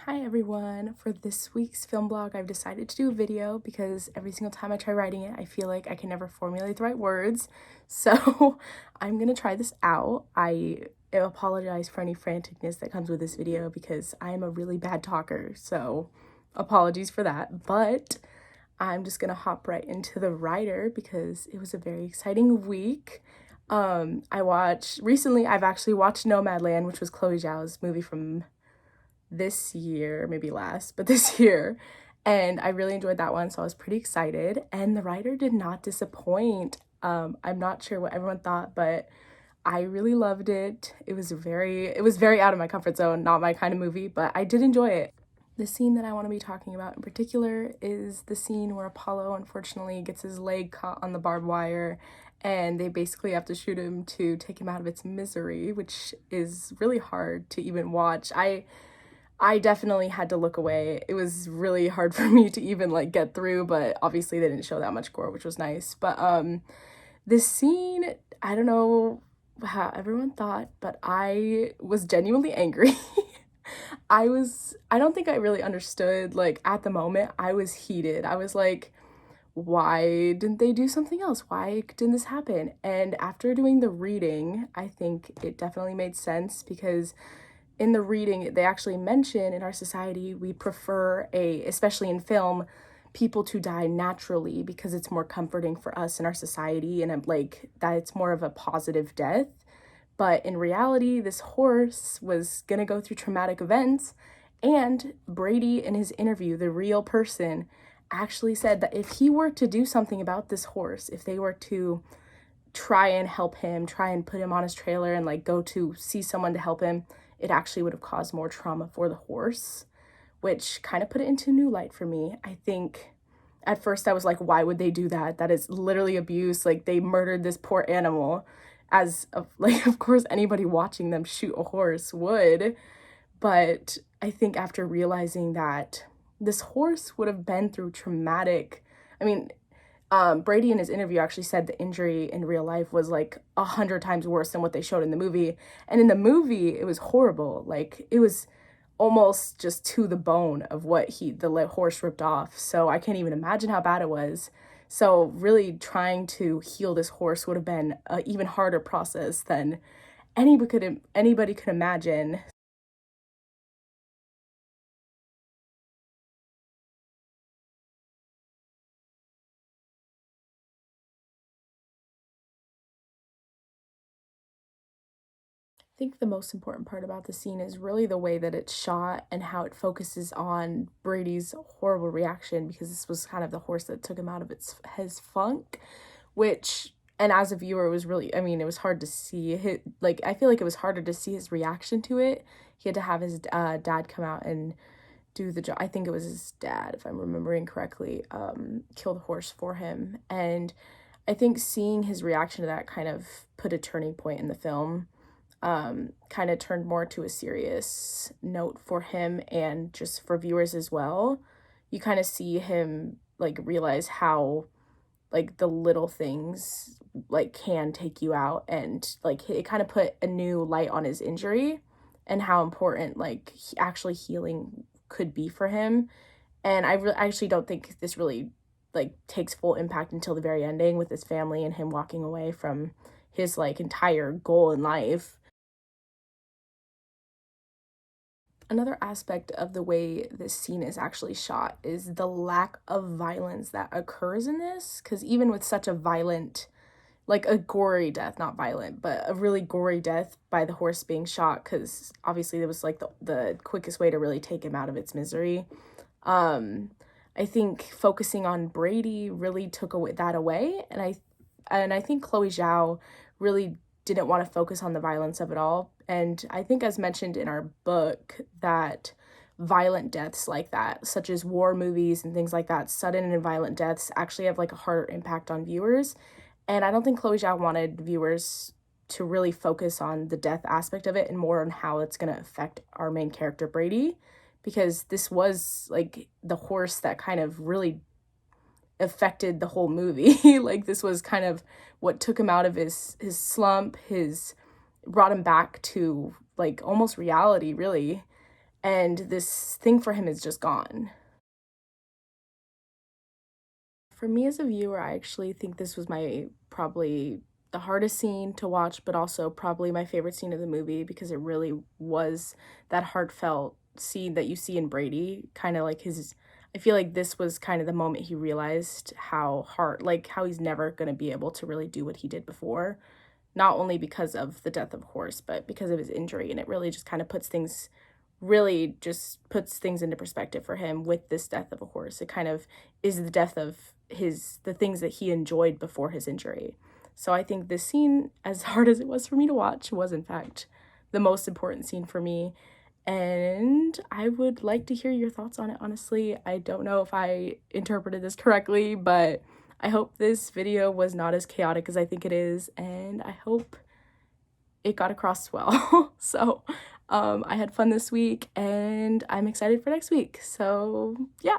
Hi everyone! For this week's film blog, I've decided to do a video because every single time I try writing it, I feel like I can never formulate the right words. So I'm gonna try this out. I apologize for any franticness that comes with this video because I am a really bad talker, so apologies for that. But I'm just gonna hop right into the writer because it was a very exciting week. I've actually watched Nomadland, which was Chloe Zhao's movie from this year, maybe last, but this year. And I really enjoyed that one, so I was pretty excited. And the writer did not disappoint. I'm not sure what everyone thought, but I really loved it. It was very out of my comfort zone, not my kind of movie, but I did enjoy it. The scene that I want to be talking about in particular is the scene where Apollo unfortunately gets his leg caught on the barbed wire and they basically have to shoot him to take him out of its misery, which is really hard to even watch. I definitely had to look away. It was really hard for me to even get through, but obviously they didn't show that much gore, which was nice. But this scene, I don't know how everyone thought, but I was genuinely angry. I don't think I really understood, at the moment, I was heated. I was like, why didn't they do something else? Why didn't this happen? And after doing the reading, I think it definitely made sense because in the reading, they actually mention in our society, we prefer especially in film, people to die naturally because it's more comforting for us in our society and that it's more of a positive death. But in reality, this horse was gonna go through traumatic events, and Brady in his interview, the real person, actually said that if he were to do something about this horse, if they were to try and help him, try and put him on his trailer and go to see someone to help him, it actually would have caused more trauma for the horse, which kind of put it into new light for me. I think at first I was like, why would they do that? That is literally abuse. They murdered this poor animal, of course anybody watching them shoot a horse would. But I think after realizing that this horse would have been through traumatic, Brady in his interview actually said the injury in real life was 100 times worse than what they showed in the movie. And in the movie, it was horrible. It was almost just to the bone of what the horse ripped off. So I can't even imagine how bad it was. So really trying to heal this horse would have been an even harder process than anybody could imagine. I think the most important part about the scene is really the way that it's shot and how it focuses on Brady's horrible reaction, because this was kind of the horse that took him out of his funk, which, and as a viewer, it was really, it was hard to see I feel like it was harder to see his reaction to it. He had to have his dad come out and do the job. I think it was his dad, if I'm remembering correctly, kill the horse for him. And I think seeing his reaction to that kind of put a turning point in the film, kind of turned more to a serious note for him and just for viewers as well. You kind of see him realize how the little things can take you out, and it kind of put a new light on his injury and how important actually healing could be for him. And I actually don't think this really takes full impact until the very ending with his family and him walking away from his entire goal in life. Another aspect of the way this scene is actually shot is the lack of violence that occurs in this, because even with such a violent, a gory death, not violent, but a really gory death by the horse being shot, because obviously it was the quickest way to really take him out of its misery. I think focusing on Brady really took that away, and I think Chloe Zhao really didn't want to focus on the violence of it all. And I think, as mentioned in our book, that violent deaths like that, such as war movies and things like that, sudden and violent deaths actually have a harder impact on viewers. And I don't think Chloe Zhao wanted viewers to really focus on the death aspect of it and more on how it's going to affect our main character, Brady, because this was the horse that kind of really affected the whole movie. This was kind of what took him out of his slump, brought him back to almost reality, really. and this thing for him is just gone. For me as a viewer, I actually think this was probably the hardest scene to watch, but also probably my favorite scene of the movie because it really was that heartfelt scene that you see in Brady, kind of like I feel like this was kind of the moment he realized how he's never going to be able to really do what he did before, not only because of the death, of course, but because of his injury. And it really just kind of puts things into perspective for him with this death of a horse. It kind of is the death of the things that he enjoyed before his injury. So I think this scene, as hard as it was for me to watch, was in fact the most important scene for me. And I would like to hear your thoughts on it, honestly. I don't know if I interpreted this correctly, but I hope this video was not as chaotic as I think it is, and I hope it got across well. So I had fun this week, and I'm excited for next week. So yeah.